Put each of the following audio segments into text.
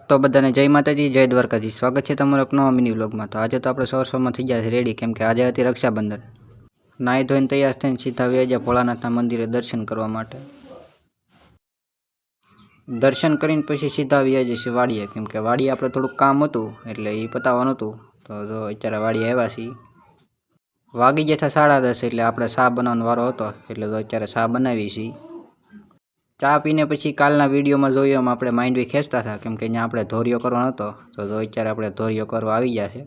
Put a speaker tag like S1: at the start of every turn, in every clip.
S1: તો બધાને જય માતાજી, જય દ્વારકાજી. સ્વાગત છે તમારો એક નવા મિની વ્લોગમાં. તો આજે તો આપણે સવારમાં થઈ ગયા છે રેડી, કેમ કે આજે હતી રક્ષાબંધન. નાહી ધોઈને તૈયાર થઈને સીધા વ્યાજ્યા ભોળાનાથના મંદિરે દર્શન કરવા માટે. દર્શન કરીને પછી સીધા વ્યાજે છે વાડીએ, કેમ કે વાડીએ આપણે થોડુંક કામ હતું એટલે એ પતાવવાનું હતું. તો જો અત્યારે વાડીએ આવ્યા છીએ. વાગી ગયા હતા 10:30 એટલે આપણે ચા બનાવવાનો વારો હતો, એટલે તો અત્યારે ચા બનાવી છીએ. ચા પીને પછી કાલના વિડીયોમાં જોયું એમ આપણે માંડવી ખેંચતા હતા, કેમ કે અહીંયા આપણે ધોરિયો કરવાનો હતો. તો અત્યારે આપણે ધોરિયો કરવા આવી ગયા છે.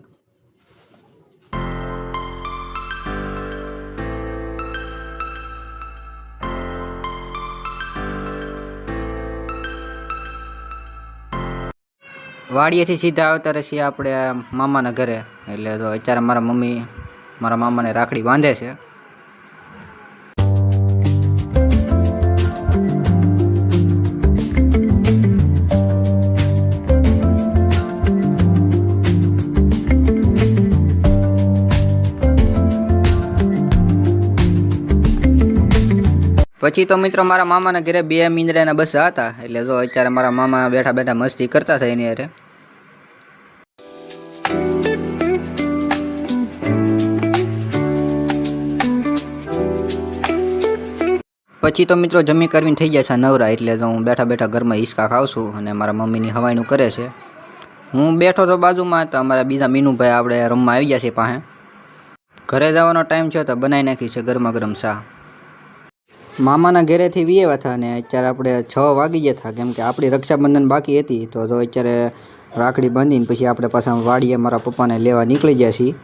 S1: વાડીએથી સીધા આવતા રહીએ આપણે મામાના ઘરે. એટલે તો અત્યારે મારા મમ્મી મારા મામાને રાખડી બાંધે છે. પછી તો મિત્રો મારા મામાના ઘરે 2 મીંદડાના બસા હતા, એટલે જો અત્યારે મારા મામા બેઠા બેઠા મસ્તી કરતા હતા એની હારે. પછી તો મિત્રો જમી કરીને થઈ જાય છે નવરા, એટલે તો હું બેઠા બેઠા ઘરમાં હિંચકા ખાઉં છું અને મારા મમ્મીની હવાઈનું કરે છે. હું બેઠો તો બાજુમાં, તો અમારા બીજા મીનુભાઈ આપણે રમવા આવી ગયા છે પાસે. ઘરે જવાનો ટાઈમ થયો તો બનાવી નાખી છે ગરમા ગરમ ચા. મામાના ઘરેથી વિયેવા હતા અને અત્યારે આપણે 6 વાગી ગયા હતા, કેમ કે આપણી રક્ષાબંધન બાકી હતી. તો અત્યારે રાખડી બાંધીને પછી આપણે પાછા વાડીએ મારા પપ્પાને લેવા નીકળી ગયા છીએ.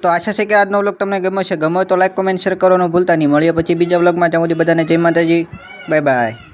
S1: તો આશા છે કે આજનો વ્લોગ તમને ગમે છે. ગમે તો લાઈક, કોમેન્ટ, શેર કરવાનું ભૂલતા નહીં. મળીએ પછી બીજા વ્લોગમાં. ત્યાં સુધી બધાને જય માતાજી, બાય બાય.